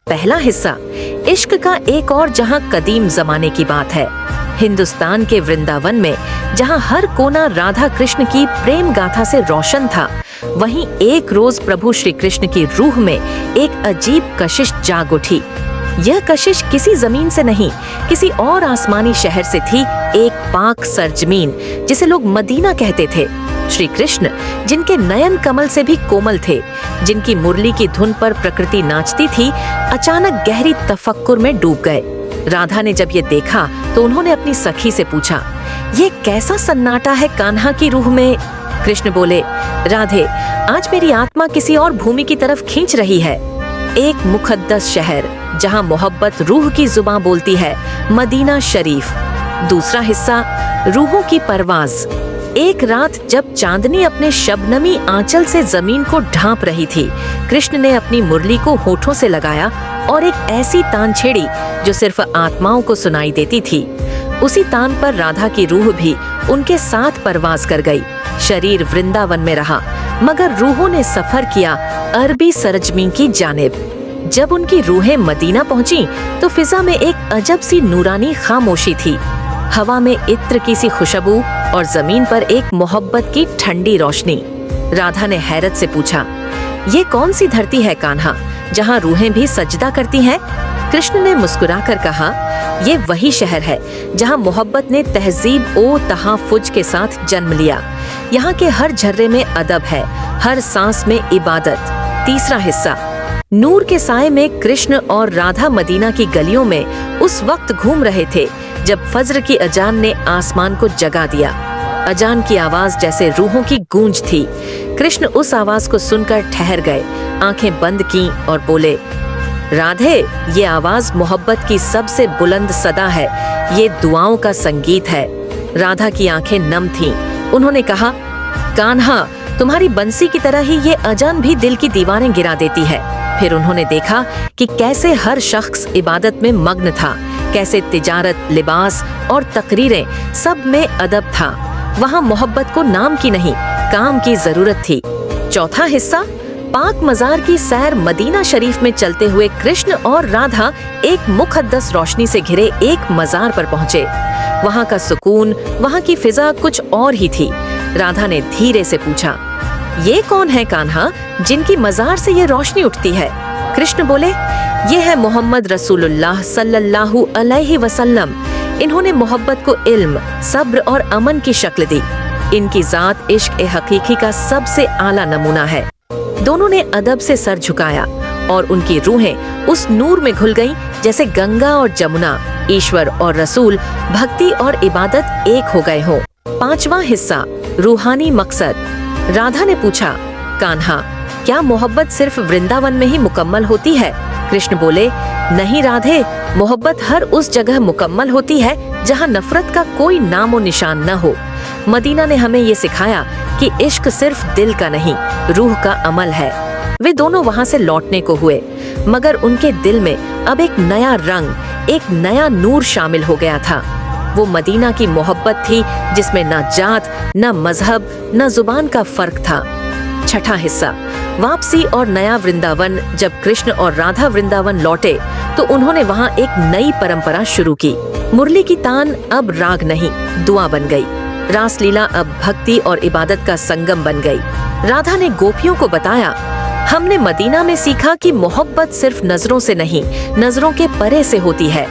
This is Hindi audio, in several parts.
पहला हिस्सा इश्क का एक और जहां कदीम जमाने की बात है। हिंदुस्तान के वृंदावन में जहां हर कोना राधा कृष्ण की प्रेम गाथा से रोशन था, वहीं एक रोज प्रभु श्री कृष्ण की रूह में एक अजीब कशिश जाग उठी। यह कशिश किसी जमीन से नहीं, किसी और आसमानी शहर से थी, एक पाक सरजमीन जिसे लोग मदीना कहते थे। श्री कृष्ण जिनके नयन कमल से भी कोमल थे, जिनकी मुरली की धुन पर प्रकृति नाचती थी, अचानक गहरी तफक्कुर में डूब गए। राधा ने जब ये देखा तो उन्होंने अपनी सखी से पूछा, ये कैसा सन्नाटा है कान्हा की रूह में? कृष्ण बोले, राधे, आज मेरी आत्मा किसी और भूमि की तरफ खींच रही है। एक मुकद्दस शहर जहां मोहब्बत रूह की जुबान बोलती है, मदीना शरीफ। दूसरा हिस्सा रूहों की परवाज। एक रात जब चांदनी अपने शबनमी आंचल से जमीन को ढांप रही थी, कृष्ण ने अपनी मुरली को होठों से लगाया और एक ऐसी तान छेड़ी जो सिर्फ आत्माओं को सुनाई देती थी। उसी तान पर राधा की रूह भी उनके साथ परवाज कर गई। शरीर वृंदावन में रहा, मगर रूहों ने सफर किया अरबी सरजमीन की जानिब। जब उनकी रूहें मदीना पहुंची तो फिजा में एक अजब सी नूरानी खामोशी थी। हवा में इत्र की सी खुशबू और जमीन पर एक मोहब्बत की ठंडी रोशनी। राधा ने हैरत से पूछा, ये कौन सी धरती है कान्हा, जहाँ रूहें भी सजदा करती हैं? कृष्ण ने मुस्कुराकर कहा, ये वही शहर है जहाँ मोहब्बत ने तहजीब ओ तहाफुज के साथ जन्म लिया। यहाँ के हर झर्रे में अदब है, हर सांस में इबादत। तीसरा हिस्सा नूर के साए में कृष्ण और राधा मदीना की गलियों में उस वक्त घूम रहे थे जब फज्र की अजान ने आसमान को जगा दिया। अजान की आवाज जैसे रूहों की गूंज थी। कृष्ण उस आवाज को सुनकर ठहर गए, आंखें बंद की और बोले, राधे, ये आवाज मोहब्बत की सबसे बुलंद सदा है, ये दुआओं का संगीत है। राधा की आंखें नम थीं। उन्होंने कहा, कान्हा, तुम्हारी बंसी की तरह ही ये अजान भी दिल की दीवारें गिरा देती है। फिर उन्होंने देखा कि कैसे हर शख्स इबादत में मग्न था, कैसे तिजारत, लिबास और तकरीरें सब में अदब था। वहाँ मोहब्बत को नाम की नहीं, काम की जरूरत थी। चौथा हिस्सा पाक मजार की सैर। मदीना शरीफ में चलते हुए कृष्ण और राधा एक मुकद्दस रोशनी से घिरे एक मजार पर पहुँचे। वहाँ का सुकून, वहाँ की फिजा कुछ और ही थी। राधा ने धीरे से पूछा, ये कौन है कान्हा, जिनकी मजार से ये रोशनी उठती है? कृष्ण बोले, ये है मोहम्मद रसूलुल्लाह सल्लल्लाहु अलैहि वसल्लम। इन्होंने मोहब्बत को इल्म, सब्र और अमन की शक्ल दी। इनकी जात इश्क ए हकीकी का सबसे आला नमूना है। दोनों ने अदब से सर झुकाया और उनकी रूहें उस नूर में घुल गईं जैसे गंगा और जमुना, ईश्वर और रसूल, भक्ति और इबादत एक हो गए हों। पांचवा हिस्सा रूहानी मकसद। राधा ने पूछा, कान्हा, क्या मोहब्बत सिर्फ वृंदावन में ही मुकम्मल होती है? कृष्ण बोले, नहीं राधे, मोहब्बत हर उस जगह मुकम्मल होती है जहाँ नफरत का कोई नामो निशान न हो। मदीना ने हमें ये सिखाया कि इश्क सिर्फ दिल का नहीं, रूह का अमल है। वे दोनों वहाँ से लौटने को हुए, मगर उनके दिल में अब एक नया रंग, एक नया नूर शामिल हो गया था। वो मदीना की मोहब्बत थी जिसमें न जात, न मजहब, न जुबान का फर्क था। छठा हिस्सा वापसी और नया वृंदावन। जब कृष्ण और राधा वृंदावन लौटे तो उन्होंने वहाँ एक नई परंपरा शुरू की। मुरली की तान अब राग नहीं, दुआ बन गई। रासलीला अब भक्ति और इबादत का संगम बन गई। राधा ने गोपियों को बताया, हमने मदीना में सीखा कि मोहब्बत सिर्फ नजरों से नहीं, नजरों के परे से होती है।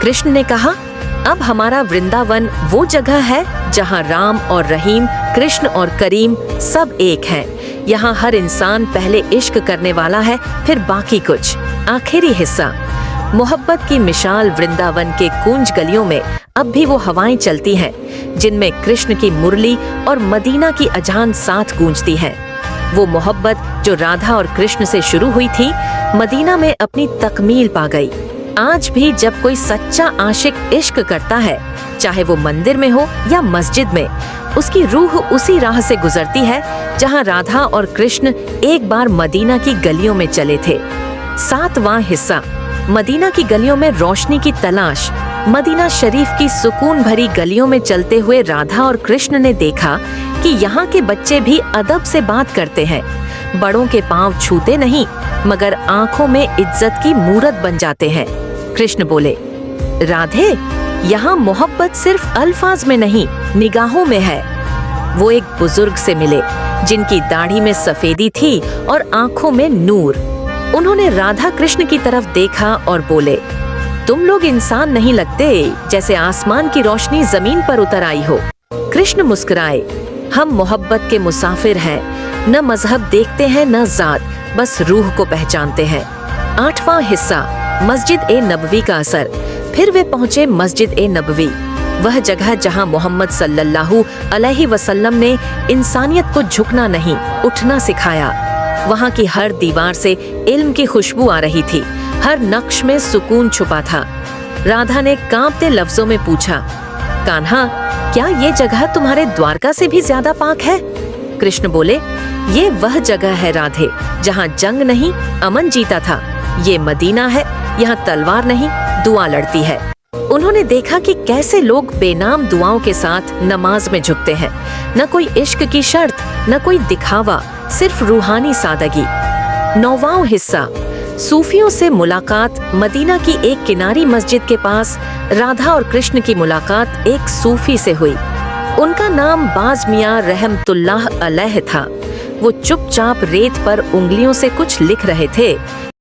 कृष्ण ने कहा, अब हमारा वृंदावन वो जगह है जहाँ राम और रहीम, कृष्ण और करीम सब एक हैं। यहाँ हर इंसान पहले इश्क करने वाला है, फिर बाकी कुछ। आखिरी हिस्सा मोहब्बत की मिसाल। वृंदावन के कूंज गलियों में अब भी वो हवाएं चलती हैं जिनमें कृष्ण की मुरली और मदीना की अजान साथ गूंजती हैं। वो मोहब्बत जो राधा और कृष्ण से शुरू हुई थी, मदीना में अपनी तकमील पा गई। आज भी जब कोई सच्चा आशिक इश्क करता है, चाहे वो मंदिर में हो या मस्जिद में, उसकी रूह उसी राह से गुजरती है जहां राधा और कृष्ण एक बार मदीना की गलियों में चले थे। सातवां हिस्सा मदीना की गलियों में रोशनी की तलाश। मदीना शरीफ की सुकून भरी गलियों में चलते हुए राधा और कृष्ण ने देखा कि यहाँ के बच्चे भी अदब से बात करते हैं, बड़ों के पांव छूते नहीं मगर आंखों में इज्जत की मूरत बन जाते हैं। कृष्ण बोले, राधे, यहाँ मोहब्बत सिर्फ अल्फाज में नहीं, निगाहों में है। वो एक बुजुर्ग से मिले जिनकी दाढ़ी में सफेदी थी और आंखों में नूर। उन्होंने राधा कृष्ण की तरफ देखा और बोले, तुम लोग इंसान नहीं लगते, जैसे आसमान की रोशनी जमीन पर उतर आई हो। कृष्ण मुस्कुराए, हम मोहब्बत के मुसाफिर हैं, न मजहब देखते हैं न जात, बस रूह को पहचानते हैं। 8वां हिस्सा, मस्जिद ए नबवी का असर। फिर वे पहुंचे मस्जिद ए नबवी, वह जगह जहां मोहम्मद सल्लल्लाहु अलैहि वसल्लम ने इंसानियत को झुकना नहीं, उठना सिखाया। वहां की हर दीवार से इल्म की खुशबू आ रही थी, हर नक्श में सुकून छुपा था। राधा ने कांपते लफ्जों में पूछा, कान्हा, क्या ये जगह तुम्हारे द्वारका से भी ज्यादा पाक है? कृष्ण बोले, ये वह जगह है राधे, जहाँ जंग नहीं अमन जीता था। ये मदीना है, यहाँ तलवार नहीं दुआ लड़ती है। उन्होंने देखा कि कैसे लोग बेनाम दुआओं के साथ नमाज में झुकते हैं। न कोई इश्क की शर्त, न कोई दिखावा, सिर्फ रूहानी सादगी। 9वां हिस्सा, सूफियों से मुलाकात। मदीना की एक किनारी मस्जिद के पास राधा और कृष्ण की मुलाकात एक सूफी से हुई। उनका नाम बाज मियां रहमतुल्लाह अलैह था। वो चुपचाप रेत पर उंगलियों से कुछ लिख रहे थे।